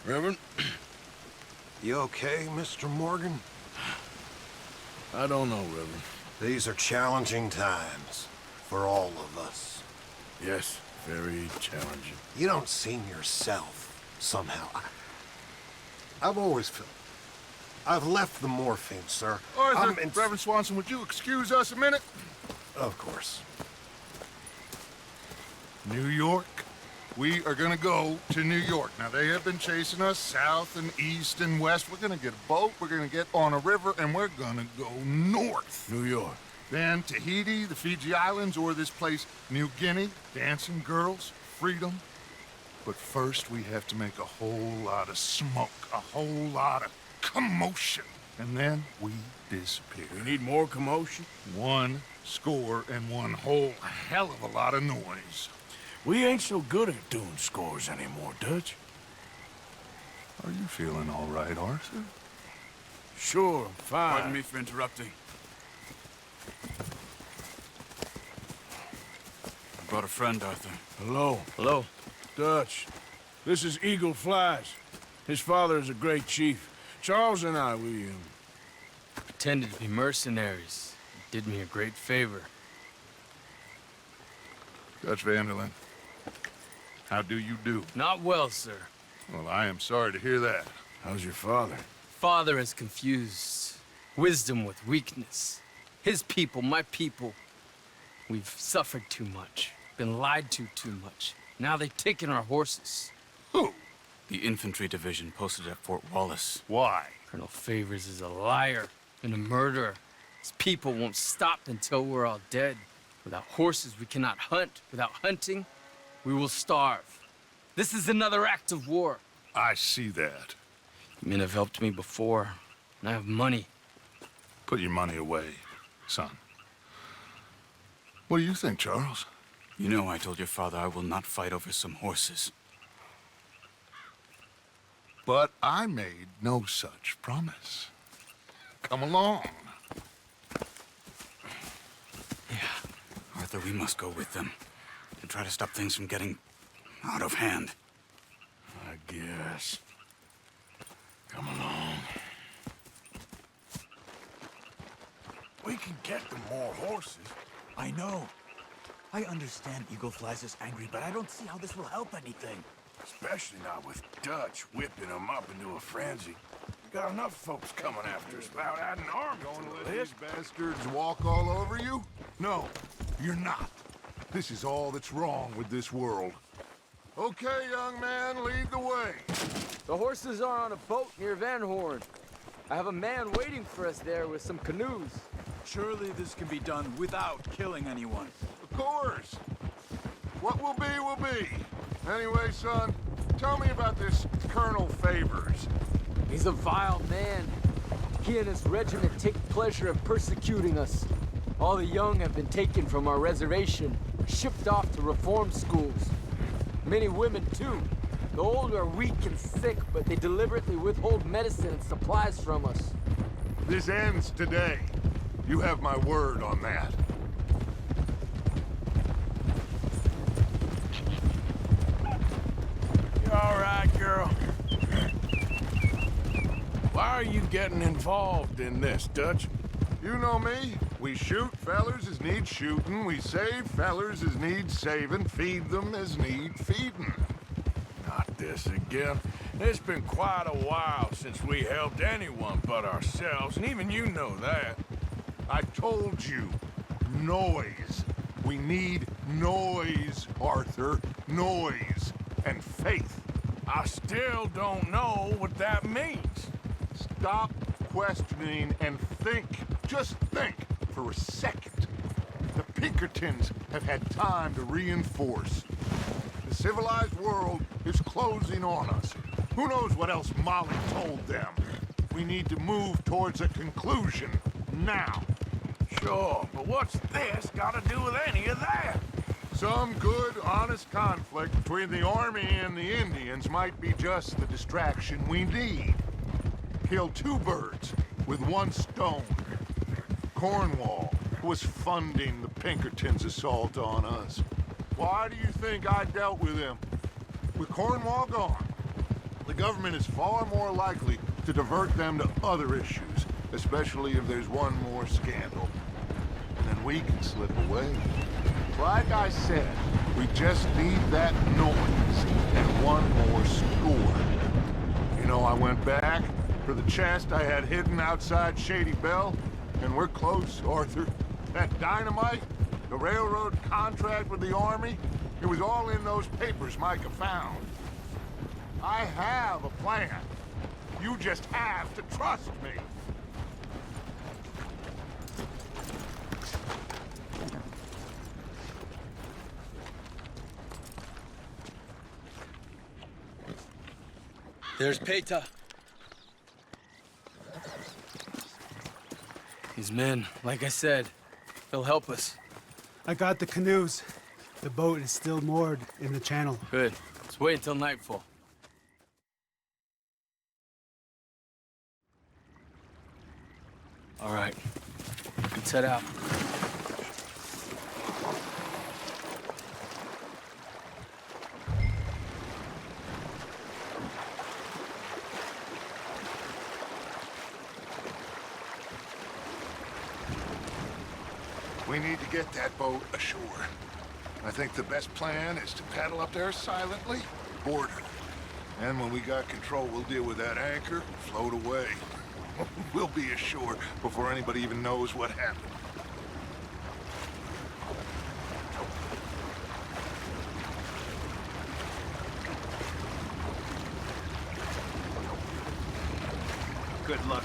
Reverend? You okay, Mr. Morgan? I don't know, Reverend. These are challenging times for all of us. Yes, very challenging. You don't seem yourself, somehow. I've always felt... I've left the morphine, sir. Arthur, Reverend Swanson, would you excuse us a minute? Of course. New York. We are gonna go to New York. Now, they have been chasing us south and east and west. We're gonna get a boat, we're gonna get on a river, and we're gonna go north. New York. Then Tahiti, the Fiji Islands, or this place, New Guinea, dancing girls, freedom. But first, we have to make a whole lot of smoke, a whole lot of commotion. And then we disappear. We need more commotion? 1 score and 1 whole hell of a lot of noise. We ain't so good at doing scores anymore, Dutch. Are you feeling all right, Arthur? Sure, fine. Pardon me for interrupting. I brought a friend, Arthur. Hello. Hello. Dutch. This is Eagle Flies. His father is a great chief. Charles and I, we Pretended to be mercenaries. Did me a great favor. Dutch Vanderlyn, how do you do? Not well, sir. Well, I am sorry to hear that. How's your father? Father has confused wisdom with weakness. His people, my people. We've suffered too much. Been lied to too much. Now they've taken our horses. Who? The infantry division posted at Fort Wallace. Why? Colonel Favors is a liar and a murderer. His people won't stop until we're all dead. Without horses, we cannot hunt. Without hunting, we will starve. This is another act of war. I see that. You men have helped me before, and I have money. Put your money away, son. What do you think, Charles? You know I told your father I will not fight over some horses. But I made no such promise. Come along. Yeah. Arthur, we must go with them. To try to stop things from getting out of hand. I guess. Come along. We can get them more horses. I know. I understand Eagle Flies is angry, but I don't see how this will help anything. Especially not with Dutch whipping them up into a frenzy. We got enough folks coming after us without adding arms Going to to let the these list. bastards walk all over you? No, you're not. This is all that's wrong with this world. Okay, young man, lead the way. The horses are on a boat near Van Horn. I have a man waiting for us there with some canoes. Surely this can be done without killing anyone. Of course. What will be, will be. Anyway, son, tell me about this Colonel Favors. He's a vile man. He and his regiment take pleasure in persecuting us. All the young have been taken from our reservation, shipped off to reform schools. Many women, too. The old are weak and sick, but they deliberately withhold medicine and supplies from us. This ends today. You have my word on that. You all right, girl? Why are you getting involved in this, Dutch? You know me. We shoot fellers as need shooting. We save fellers as need saving. Feed them as need feeding. Not this again. It's been quite a while since we helped anyone but ourselves, and even you know that. I told you. Noise. We need noise, Arthur. Noise. And faith. I still don't know what that means. Stop questioning and think. Just think for a second. The Pinkertons have had time to reinforce. The civilized world is closing on us. Who knows what else Molly told them? We need to move towards a conclusion now. Sure, but what's this got to do with any of that? Some good, honest conflict between the army and the Indians might be just the distraction we need. Kill 2 birds with 1 stone. Cornwall was funding the Pinkertons' assault on us. Why do you think I dealt with him? With Cornwall gone, the government is far more likely to divert them to other issues, especially if there's one more scandal. And then we can slip away. Like I said, we just need that noise and one more score. You know, I went back for the chest I had hidden outside Shady Belle, and we're close, Arthur. That dynamite, the railroad contract with the Army, it was all in those papers Micah found. I have a plan. You just have to trust me. There's Peta. These men, like I said, they'll help us. I got the canoes. The boat is still moored in the channel. Good. Let's wait until nightfall. All right. Let's head out. We need to get that boat ashore. I think the best plan is to paddle up there silently, board her. And when we got control, we'll deal with that anchor and float away. We'll be ashore before anybody even knows what happened. Good luck.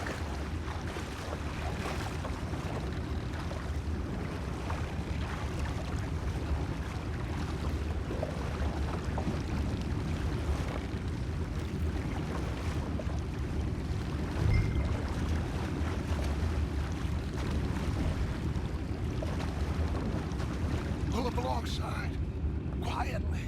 Pull up alongside, quietly.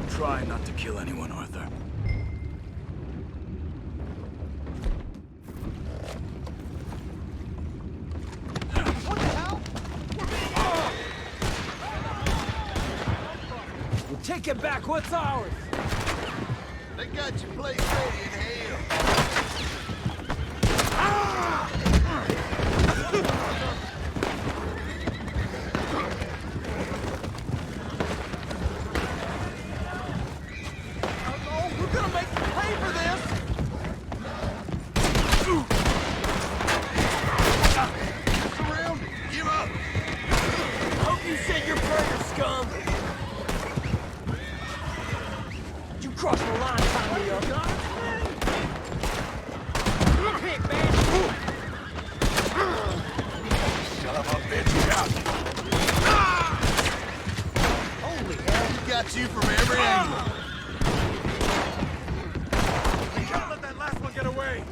Try not to kill anyone, Arthur. We'll take it back. What's ours? They got your place ready in hell. We're gonna make you pay for this. Around, give up. Hope you said your prayer, scum. You crossed the line, tie me up. Hit, man. Son of a bitch, out. Holy hell, he got you from every angle. We can't let that last one get away.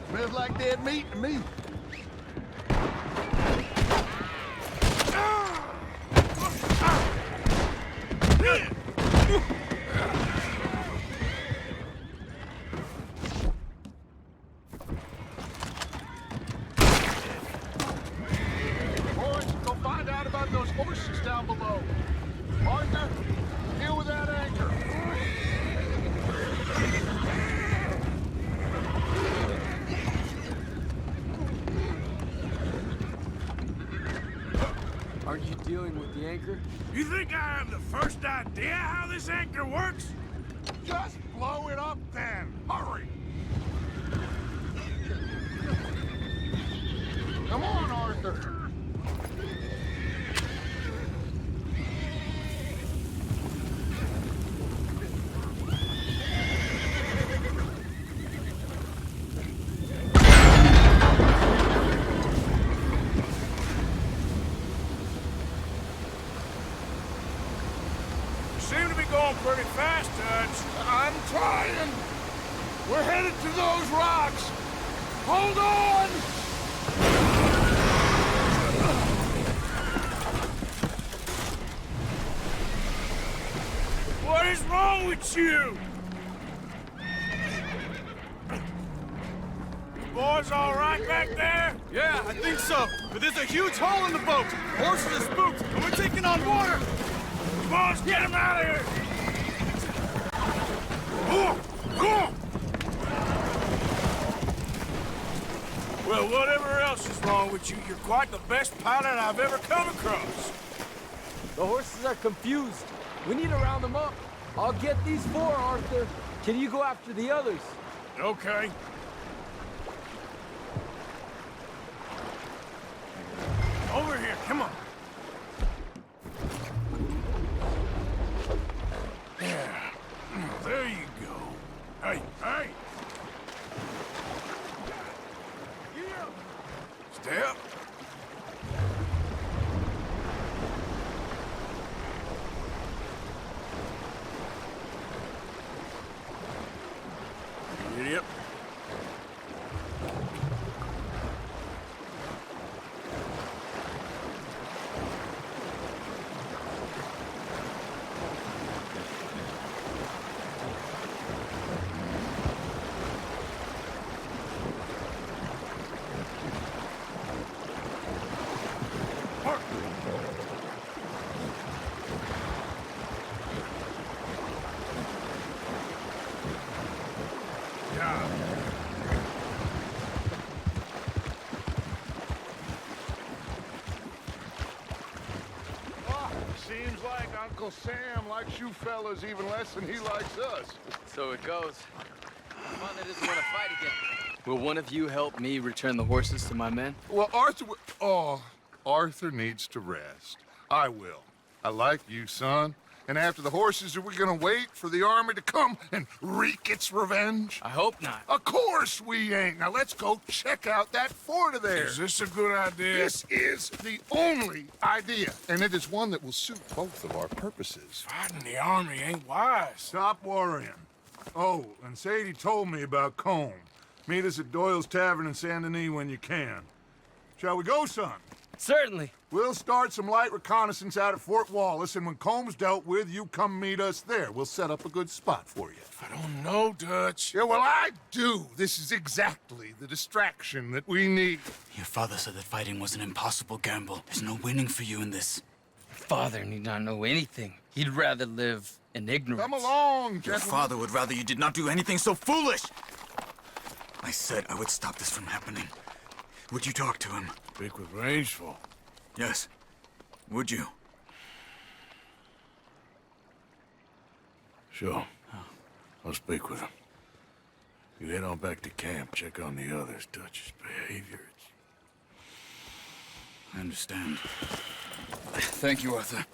Smells like dead meat to me. Boys, go find out about those horses down below. Arthur, deal with that anchor. Aren't you dealing with the anchor? You think I have the first idea how this anchor works? Just blow it up then. Hurry. Come on, Arthur. You seem to be going pretty fast, Dutch. I'm trying. We're headed to those rocks! Hold on! What is wrong with you? Boys all right back there? Yeah, I think so. But there's a huge hole in the boat. Horses are spooked, and we're taking on water. Come on, let's get him out of here! Go! Well, whatever else is wrong with you, you're quite the best pilot I've ever come across. The horses are confused. We need to round them up. I'll get these four, Arthur. Can you go after the others? Okay. Over here, come on. Yeah. There you go. Hey, hey! Stay up. Idiot. Seems like Uncle Sam likes you fellas even less than he likes us. So it goes. One that doesn't want to fight again. Will one of you help me return the horses to my men? Well, Arthur needs to rest. I will. I like you, son. And after the horses, are we gonna wait for the army to come and wreak its revenge? I hope not. Of course we ain't. Now let's go check out that fort of theirs. Is this a good idea? This is the only idea, and it is one that will suit both of our purposes. Fighting the army ain't wise. Stop worrying. Oh, and Sadie told me about Combe. Meet us at Doyle's Tavern in Saint Denis when you can. Shall we go, son? Certainly. We'll start some light reconnaissance out at Fort Wallace, and when Combs dealt with, you come meet us there. We'll set up a good spot for you. I don't know, Dutch. Yeah, well, I do. This is exactly the distraction that we need. Your father said that fighting was an impossible gamble. There's no winning for you in this. Father need not know anything. He'd rather live in ignorance. Come along, Your gentlemen. father would rather you did not do anything so foolish. I said I would stop this from happening. Would you talk to him? Speak with Rangeful. Yes. Would you? Sure. I'll speak with him. You head on back to camp, check on the others. Dutch's behavior. I understand. Thank you, Arthur.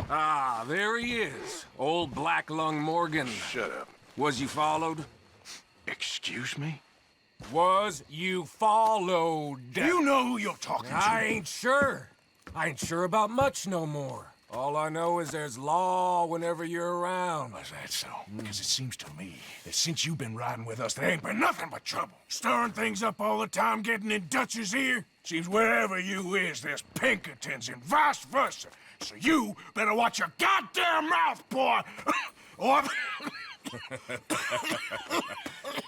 Ah, there he is. Old Black Lung Morgan. Shut up. Was you followed? Excuse me? Was you followed? You know who you're talking to. I ain't sure. I ain't sure about much no more. All I know is there's law whenever you're around. Was that so? Because it seems to me that since you've been riding with us, there ain't been nothing but trouble. Stirring things up all the time, getting in Dutch's ear. Seems wherever you is, there's Pinkertons and vice versa. So you better watch your goddamn mouth, boy! or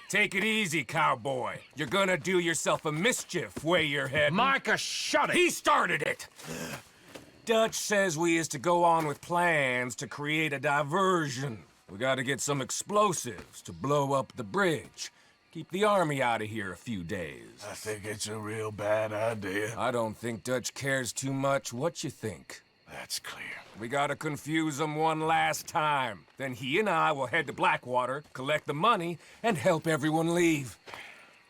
Take it easy, cowboy. You're gonna do yourself a mischief where you're heading. Micah, shut it! He started it! Dutch says we is to go on with plans to create a diversion. We gotta get some explosives to blow up the bridge. Keep the army out of here a few days. I think it's a real bad idea. I don't think Dutch cares too much. What you think? That's clear. We gotta confuse him one last time. Then he and I will head to Blackwater, collect the money, and help everyone leave.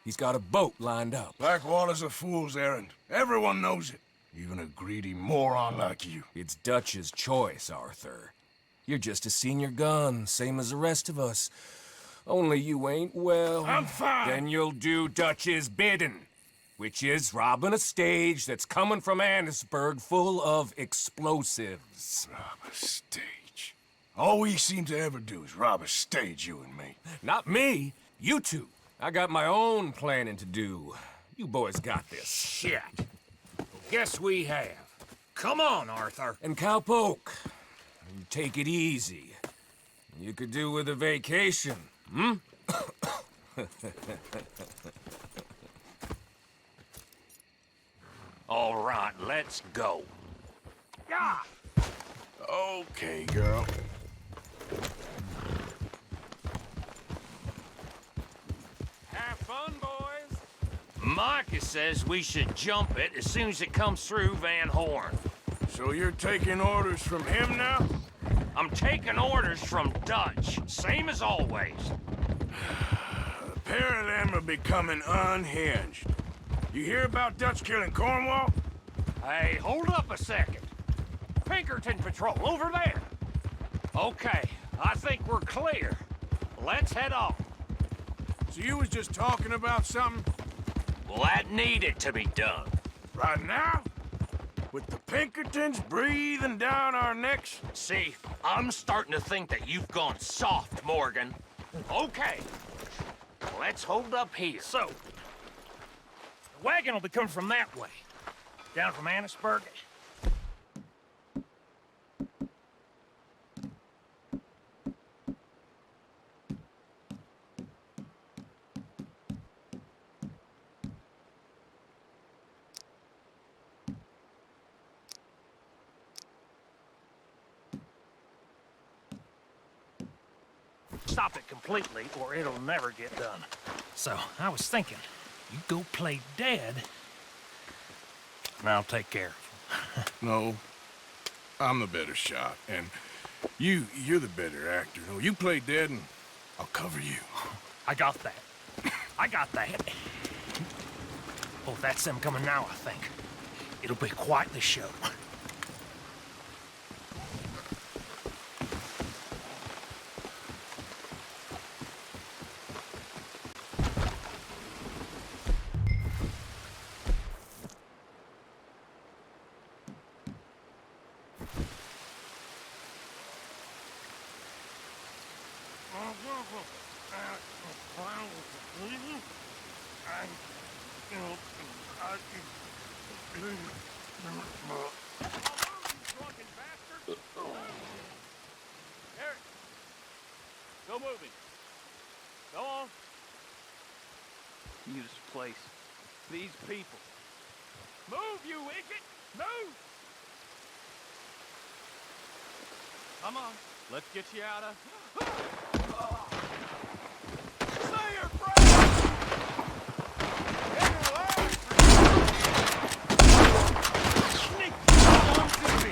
He's got a boat lined up. Blackwater's a fool's errand. Everyone knows it. Even a greedy moron like you. It's Dutch's choice, Arthur. You're just a senior gun, same as the rest of us. Only you ain't well. I'm fine. Then you'll do Dutch's bidding, which is robbing a stage that's coming from Annisburg full of explosives. Rob a stage. All we seem to ever do is rob a stage, you and me. Not me, you two. I got my own planning to do. You boys got this. Shit. Guess we have. Come on, Arthur. And Cowpoke, you take it easy. You could do with a vacation, hmm? All right, let's go. Yeah. Okay, girl. Have fun, boys. Micah says we should jump it as soon as it comes through Van Horn. So you're taking orders from him now? I'm taking orders from Dutch, same as always. A pair of them are becoming unhinged. You hear about Dutch killing Cornwall? Hey, hold up a second. Pinkerton Patrol, over there. Okay, I think we're clear. Let's head off. So you was just talking about something? Well, that needed to be done. Right now? With the Pinkertons breathing down our necks? See, I'm starting to think that you've gone soft, Morgan. Okay, let's hold up here. So, the wagon will be coming from that way. Down from Annisburg. Stop it completely, or it'll never get done. So, I was thinking, you go play dead, and I'll take care of him. No. I'm the better shot, and you're the better actor. No, you play dead and I'll cover you. I got that. I got that. Oh, that's them coming now, I think. It'll be quite the show. Go moving. Go on. Use this place. These people. Move, you idiot! Move! Come on. Let's get you out of... Say your prayers! Sneak! On to me!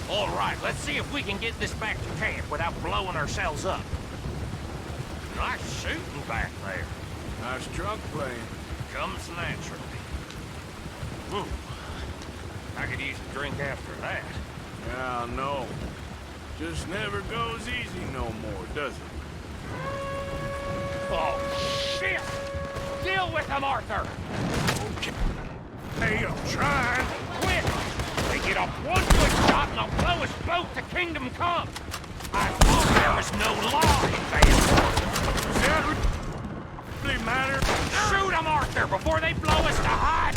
All right, let's see if we can get this back to camp without blowing ourselves up. Nice shooting back there. Nice drunk playing. Comes naturally. I could use a drink after that. Yeah, no. Just never goes easy no more, does it? Oh, shit! Deal with him, Arthur! Hey, I'm trying. Quick! They get off one good shot and they'll blow us both to Kingdom Come! I thought there was no law in Vanport! Does that really matter? Shoot them, Arthur, before they blow us to hide!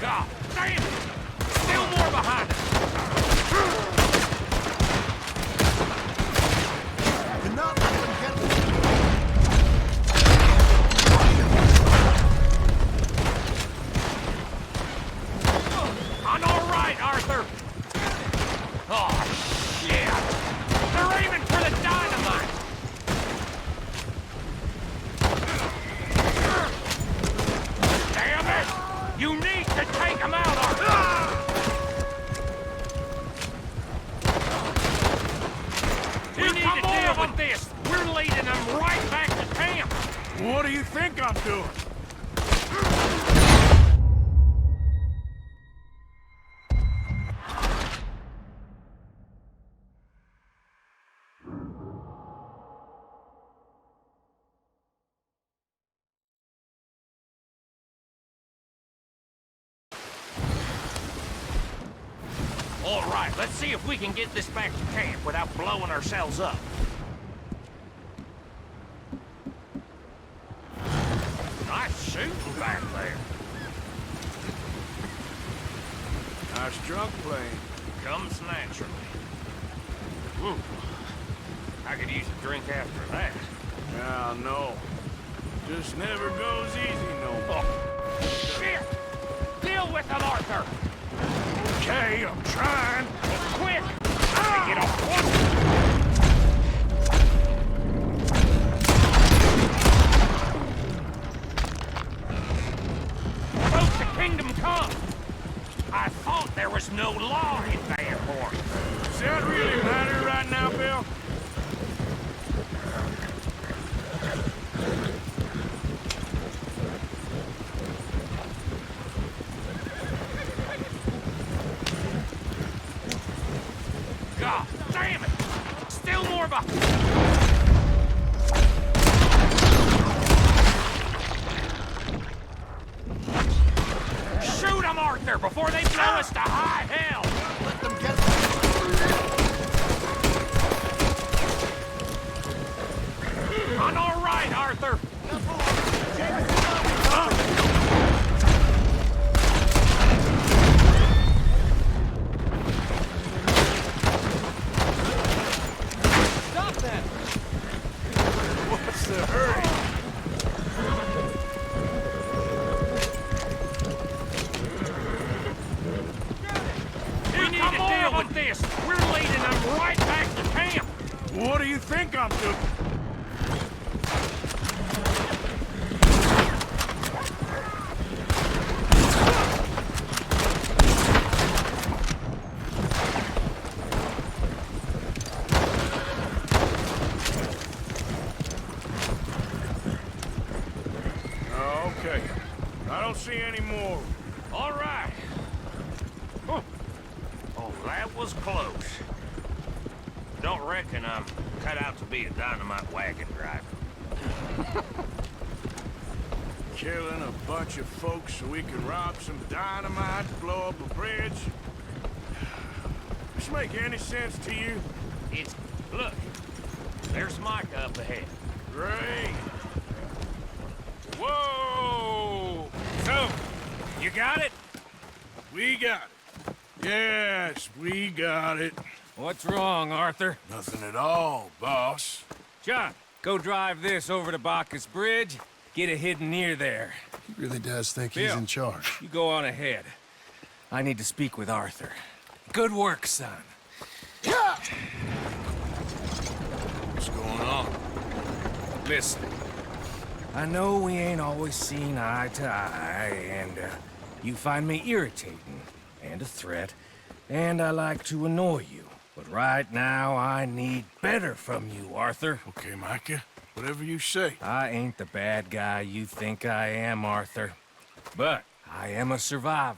God damn it! Still more behind us! Do not let them get I'm all right, Arthur! Oh, shit! They're aiming for the dynamite! Damn it! You need to take them out, Arthur! We need to deal with this! We're leading them right back to camp! What do you think I'm doing? All right, let's see if we can get this back to camp without blowing ourselves up. Nice shooting back there. Nice drunk playing. Comes naturally. Ooh. I could use a drink after that. Yeah, no. Just never goes easy no more. Oh, shit! Deal with him, Arthur! Okay, I'm trying. Quick! Get off one! Both to Kingdom Come! I thought there was no law in Vanport. Does that really matter right now, Bill? God damn it! Still more behind. Shoot them, Arthur, before they blow us to high hell! let them get I'm all right, Arthur. Stop that! What's the hurry? We need to deal with this. We're leading them right back to camp. What do you think I'm doing? Okay. I don't see any more. All right. Huh. Oh, that was close. Don't reckon I'm cut out to be a dynamite wagon driver. Killing a bunch of folks so we can rob some dynamite to blow up a bridge? This make any sense to you? It's... Look. There's Micah up ahead. Great. Whoa! So, you got it? We got it. Yes, we got it. What's wrong, Arthur? Nothing at all, boss. John, go drive this over to Bacchus Bridge. Get it hidden near there. He really does think Bill, he's in charge. You go on ahead. I need to speak with Arthur. Good work, son. What's going on? Listen, I know we ain't always seen eye to eye, and you find me irritating and a threat, And I like to annoy you. But right now, I need better from you, Arthur. Okay, Micah. Whatever you say. I ain't the bad guy you think I am, Arthur. But I am a survivor.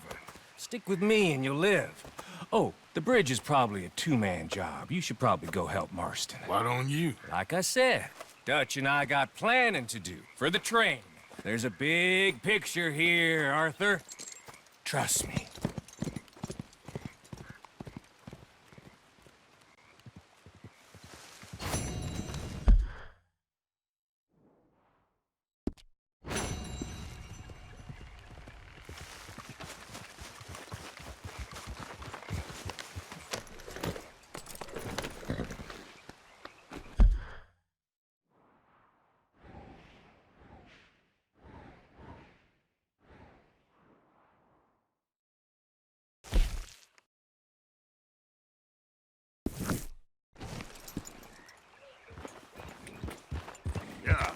Stick with me and you'll live. Oh, the bridge is probably a two-man job. You should probably go help Marston. Why don't you? Like I said, Dutch and I got planning to do for the train. There's a big picture here, Arthur. Trust me. Yeah.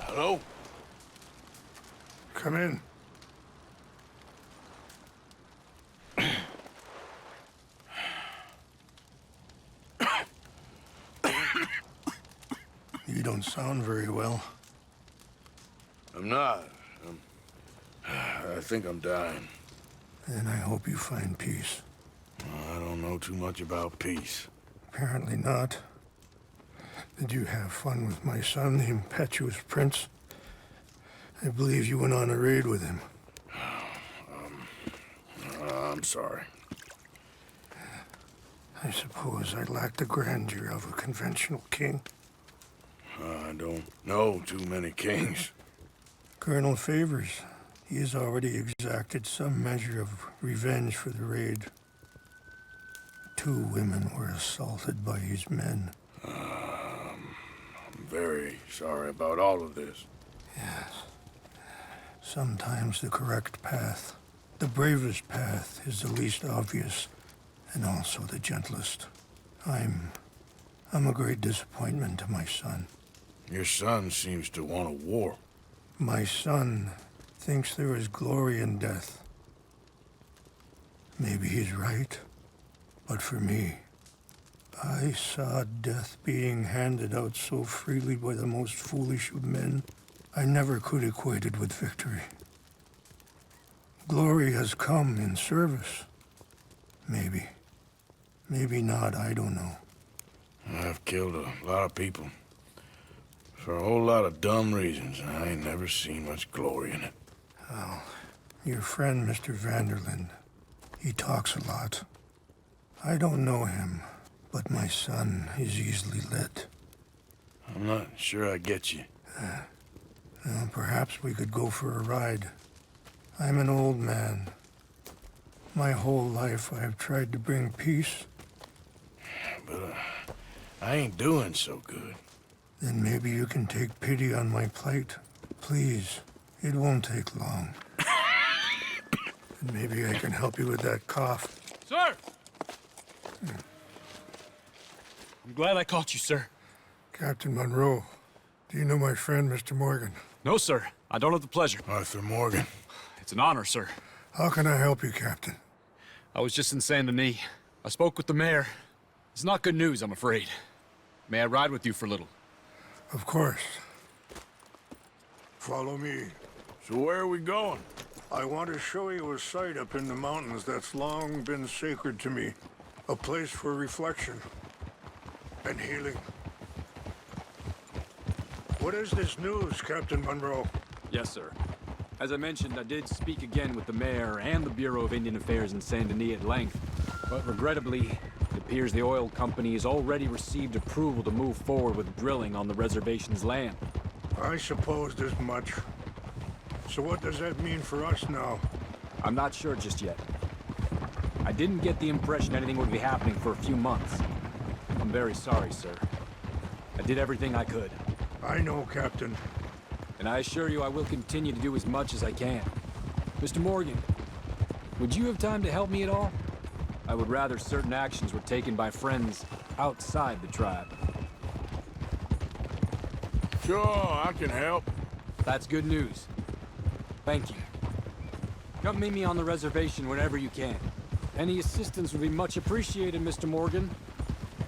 Hello? Come in. You don't sound very well. I'm not. I think I'm dying. And I hope you find peace. I don't know too much about peace. Apparently not. Did you have fun with my son, the impetuous prince? I believe you went on a raid with him. I'm sorry. I suppose I lacked the grandeur of a conventional king. I don't know too many kings. Colonel Favors, he has already exacted some measure of revenge for the raid. 2 women were assaulted by his men. I'm very sorry about all of this. Yes. Sometimes the correct path, the bravest path, is the least obvious, and also the gentlest. I'm a great disappointment to my son. Your son seems to want a war. My son thinks there is glory in death. Maybe he's right, but for me, I saw death being handed out so freely by the most foolish of men. I never could equate it with victory. Glory has come in service. Maybe. Maybe not, I don't know. I've killed a lot of people. For a whole lot of dumb reasons, and I ain't never seen much glory in it. Well, your friend, Mr. Vanderlyn, he talks a lot. I don't know him, but my son is easily led. I'm not sure I get you. Well, perhaps we could go for a ride. I'm an old man. My whole life I have tried to bring peace. But I ain't doing so good. Then maybe you can take pity on my plight. Please, it won't take long. And maybe I can help you with that cough. Sir! I'm glad I caught you, sir. Captain Monroe, do you know my friend, Mr. Morgan? No, sir. I don't have the pleasure. Arthur Morgan. It's an honor, sir. How can I help you, Captain? I was just in Saint Denis. I spoke with the mayor. It's not good news, I'm afraid. May I ride with you for a little? Of course. Follow me. So where are we going? I want to show you a site up in the mountains that's long been sacred to me. A place for reflection and healing. What is this news, Captain Monroe? Yes, sir. As I mentioned, I did speak again with the mayor and the Bureau of Indian Affairs in Saint Denis at length, but regrettably, it appears the oil company has already received approval to move forward with drilling on the reservation's land. I supposed as much. So what does that mean for us now? I'm not sure just yet. I didn't get the impression anything would be happening for a few months. I'm very sorry, sir. I did everything I could. I know, Captain. And I assure you I will continue to do as much as I can. Mr. Morgan, would you have time to help me at all? I would rather certain actions were taken by friends outside the tribe. Sure, I can help. That's good news. Thank you. Come meet me on the reservation whenever you can. Any assistance would be much appreciated, Mr. Morgan.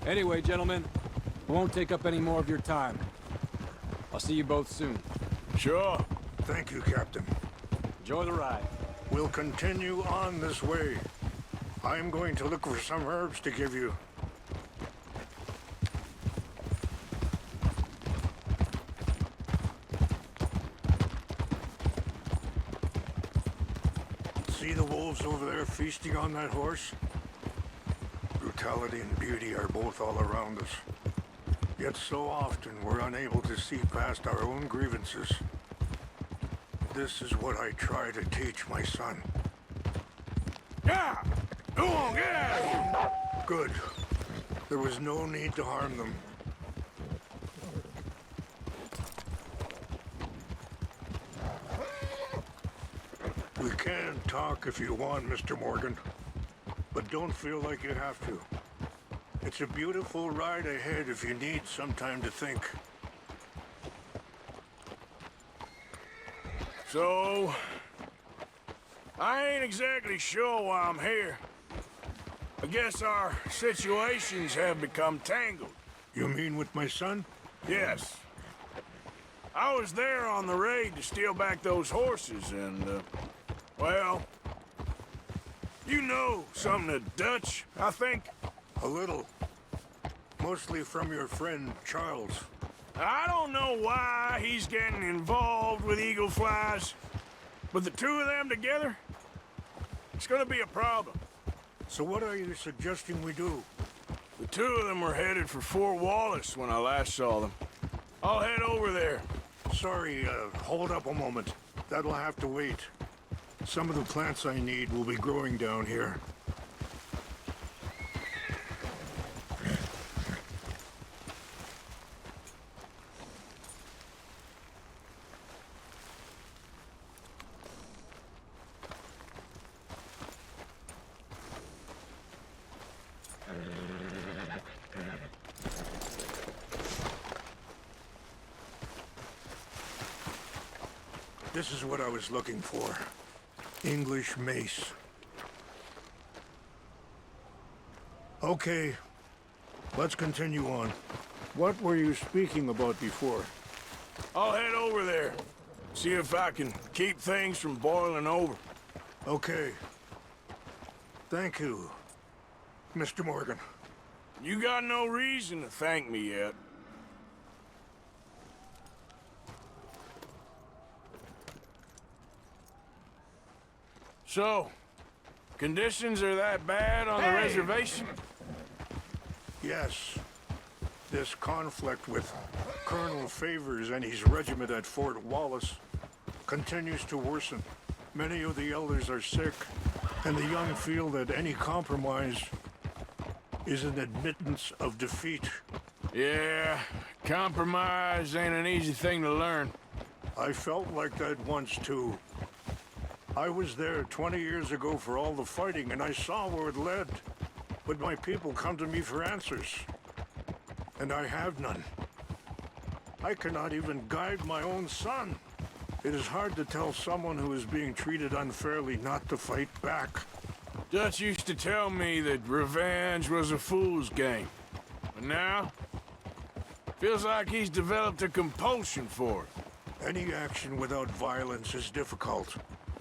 Anyway, gentlemen, I won't take up any more of your time. I'll see you both soon. Sure. Thank you, Captain. Enjoy the ride. We'll continue on this way. I'm going to look for some herbs to give you. See the wolves over there feasting on that horse? Brutality and beauty are both all around us. Yet so often we're unable to see past our own grievances. This is what I try to teach my son. Yeah! Go on, get out of here! Good. There was no need to harm them. We can talk if you want, Mr. Morgan. But don't feel like you have to. It's a beautiful ride ahead if you need some time to think. So, I ain't exactly sure why I'm here. I guess our situations have become tangled. You mean with my son? Yes. I was there on the raid to steal back those horses and, well, you know something of Dutch, I think. A little. Mostly from your friend, Charles. I don't know why he's getting involved with eagle flies, but the two of them together, it's gonna be a problem. So what are you suggesting we do? The two of them were headed for Fort Wallace when I last saw them. I'll head over there. Sorry, hold up a moment. That'll have to wait. Some of the plants I need will be growing down here. This is what I was looking for. English mace. Okay, let's continue on. What were you speaking about before? I'll head over there. See if I can keep things from boiling over. Okay. Thank you, Mr. Morgan. You got no reason to thank me yet. So, conditions are that bad on the reservation? Yes. This conflict with Colonel Favors and his regiment at Fort Wallace continues to worsen. Many of the elders are sick, and the young feel that any compromise is an admittance of defeat. Yeah, compromise ain't an easy thing to learn. I felt like that once, too. I was there 20 years ago for all the fighting, and I saw where it led. But my people come to me for answers, and I have none. I cannot even guide my own son. It is hard to tell someone who is being treated unfairly not to fight back. Dutch used to tell me that revenge was a fool's game. But now, feels like he's developed a compulsion for it. Any action without violence is difficult,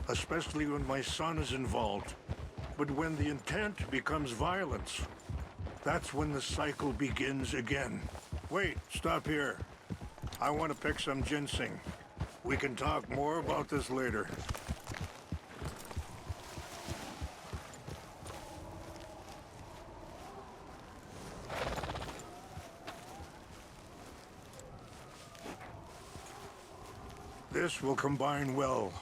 especially when my son is involved. But when the intent becomes violence, that's when the cycle begins again. Wait, stop here. I want to pick some ginseng. We can talk more about this later. This will combine well.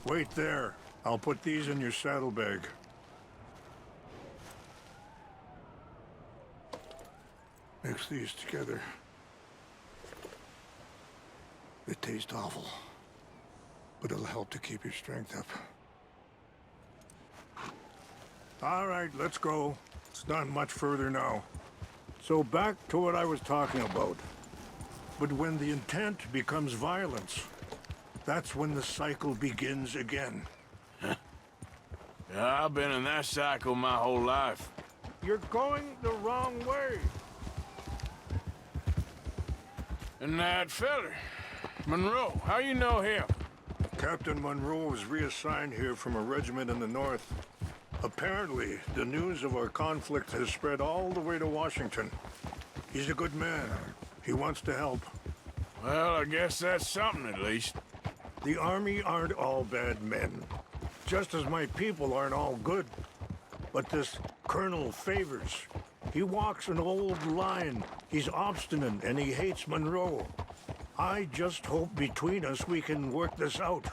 Wait there. I'll put these in your saddlebag. Mix these together. They taste awful, but it'll help to keep your strength up. All right, let's go. It's not much further now. So back to what I was talking about. But when the intent becomes violence, that's when the cycle begins again. Yeah, I've been in that cycle my whole life. You're going the wrong way. And that feller, Monroe, how you know him? Captain Monroe was reassigned here from a regiment in the north. Apparently, the news of our conflict has spread all the way to Washington. He's a good man. He wants to help. Well, I guess that's something at least. The Army aren't all bad men. Just as my people aren't all good. But this Colonel Favors, he walks an old line. He's obstinate and he hates Monroe. I just hope between us we can work this out.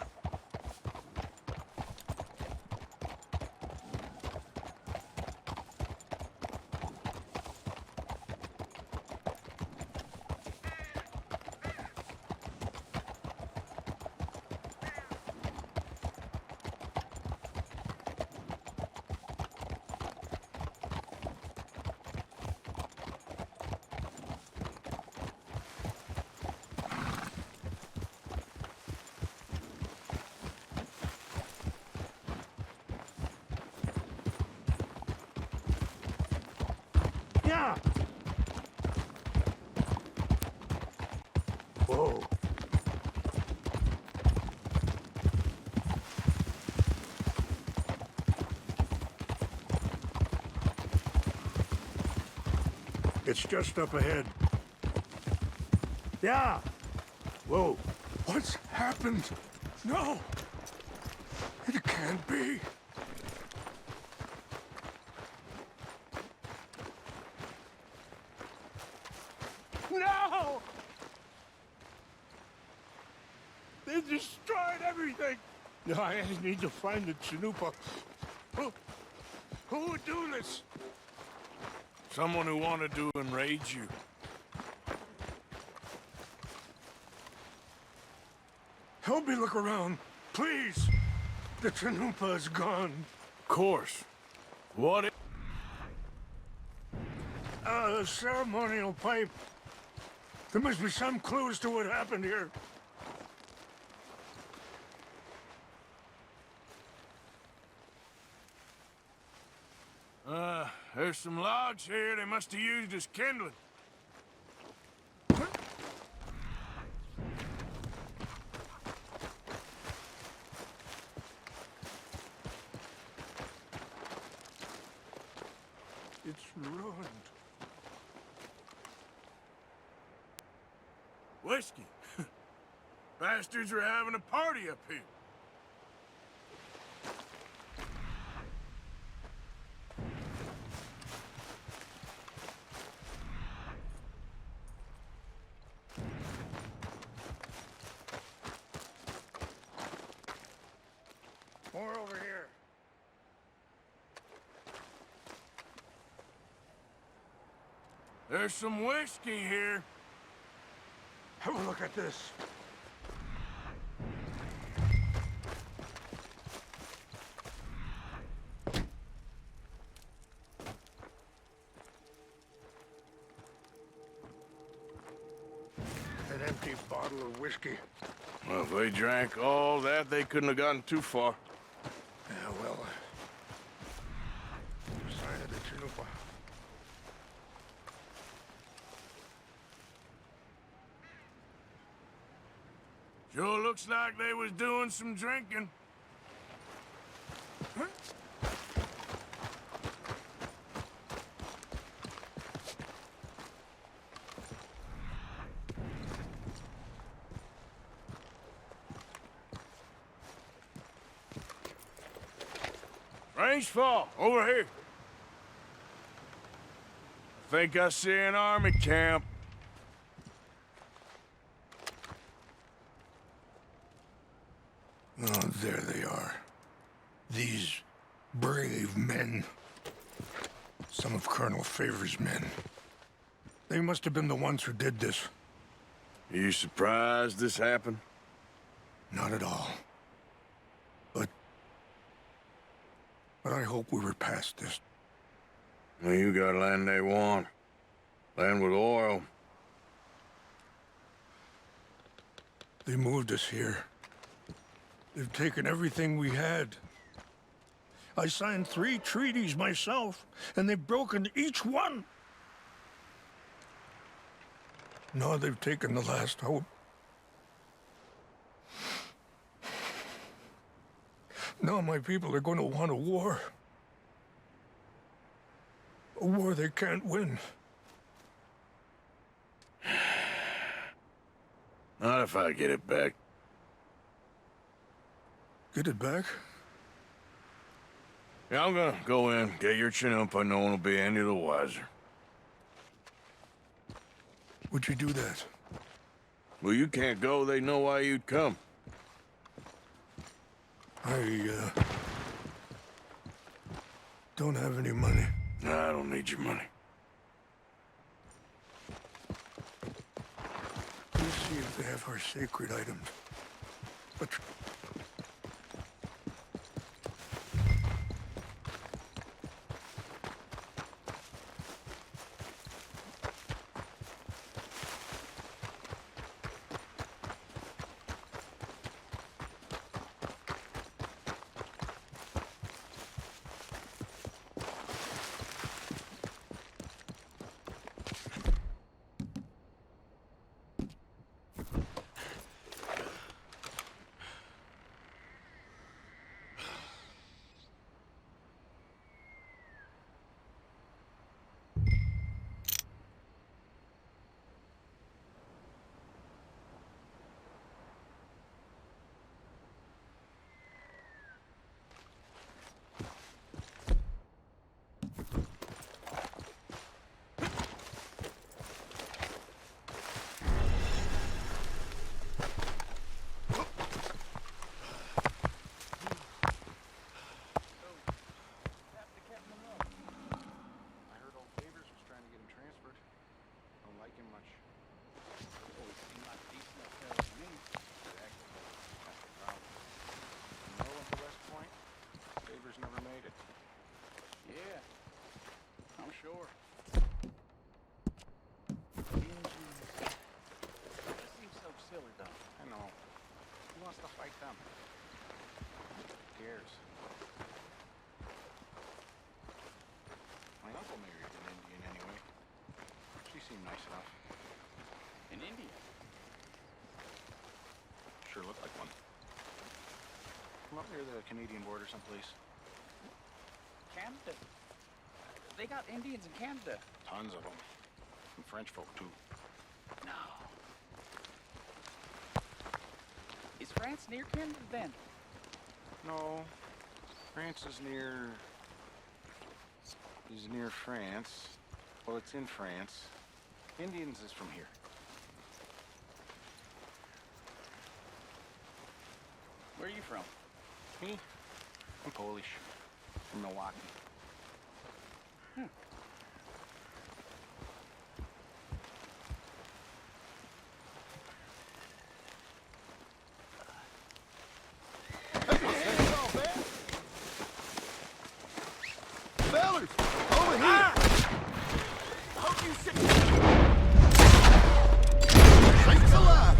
Yeah! Whoa. It's just up ahead. Yeah! Whoa. What's happened? No! It can't be. No! They destroyed everything! No, I need to find the Chanupa. Who would do this? Someone who wanted to enrage you. Help me look around, please. The Chanupa is gone. Of course. What if... A ceremonial pipe. There must be some clues to what happened here. There's some logs here they must have used as kindling. It's ruined. Whiskey. Bastards are having a party up here. More over here. There's some whiskey here. Have a look at this. An empty bottle of whiskey. Well, if they drank all that, they couldn't have gotten too far. Yeah, well. Sign of the Chanupa. Sure looks like they was doing some drinking. Range fall, over here. I think I see an army camp. Oh, there they are. These brave men. Some of Colonel Favor's men. They must have been the ones who did this. Are you surprised this happened? Not at all. But I hope we were past this. Well, you got land they want. Land with oil. They moved us here. They've taken everything we had. I signed 3 treaties myself, and they've broken each one. Now they've taken the last hope. Now my people are going to want a war. A war they can't win. Not if I get it back. Get it back? Yeah, I'm gonna go in, get your Chinook, but no one will be any the wiser. Would you do that? Well, you can't go, they know why you'd come. I, don't have any money. No, I don't need your money. Let's see if they have our sacred items. But... Sure. That seems so silly, though. I know. Who wants to fight them? Who cares? My uncle married an Indian anyway. She seemed nice enough. An Indian? Sure looked like one. From up near the Canadian border someplace. Canada? They got Indians in Canada. Tons of them. Some French folk, too. No. Is France near Canada, then? No. France is near France. Well, it's in France. Indians is from here. Where are you from? Me? I'm Polish. From Milwaukee. Fellas, over here! Hope you sit. Saints alive!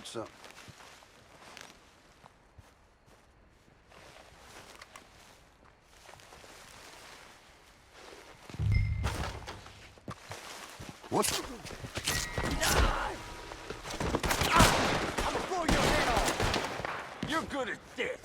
What's up? What? I'm gonna blow your head off! You're good as dead!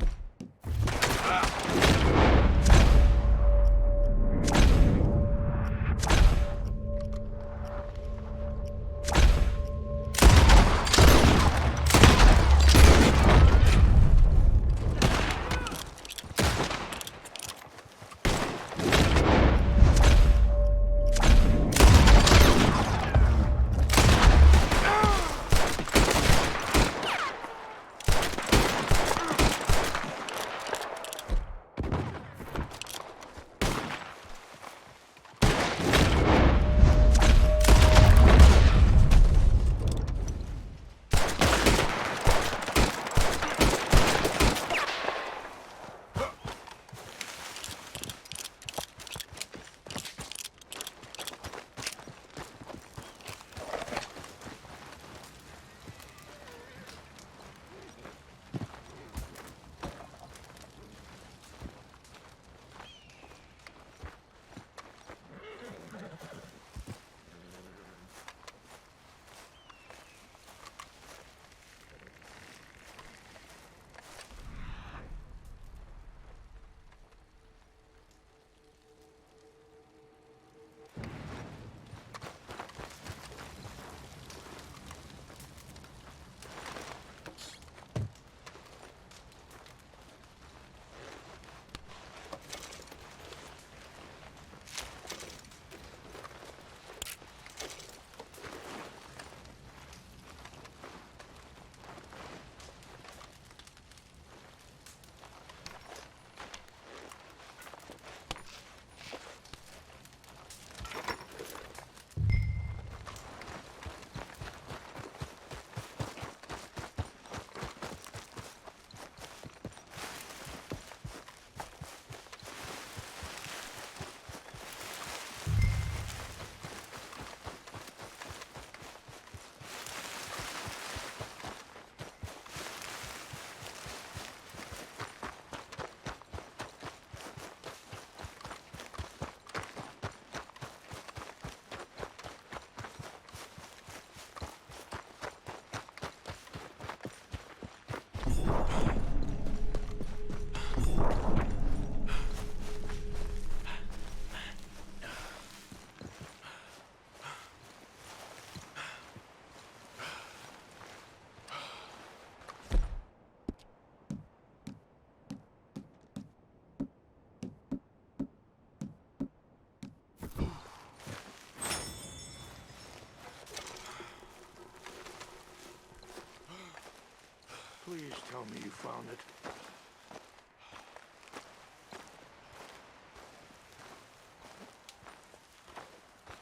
Please tell me you found it.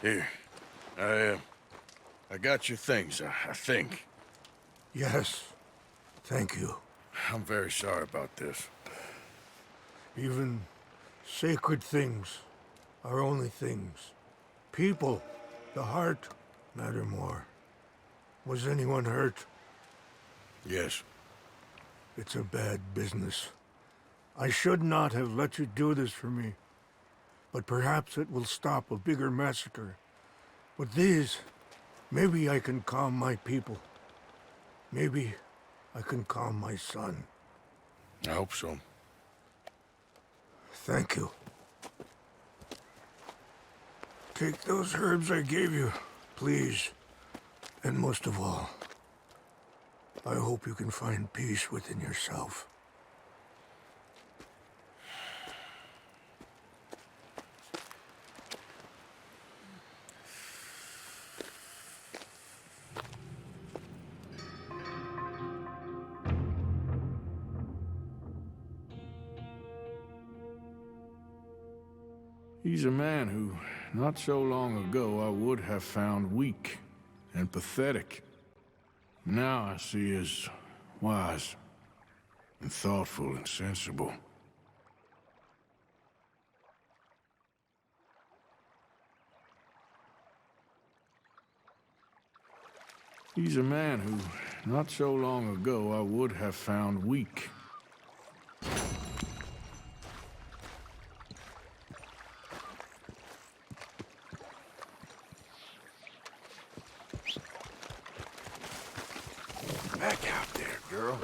Here. I got your things, I think. Yes. Thank you. I'm very sorry about this. Even sacred things are only things. People, the heart, matter more. Was anyone hurt? Yes. It's a bad business. I should not have let you do this for me. But perhaps it will stop a bigger massacre. With these, maybe I can calm my people. Maybe I can calm my son. I hope so. Thank you. Take those herbs I gave you, please. And most of all, I hope you can find peace within yourself. He's a man who, not so long ago, I would have found weak and pathetic. Now I see as wise and thoughtful and sensible. He's a man who, Not so long ago, I would have found weak. Back out there, girl.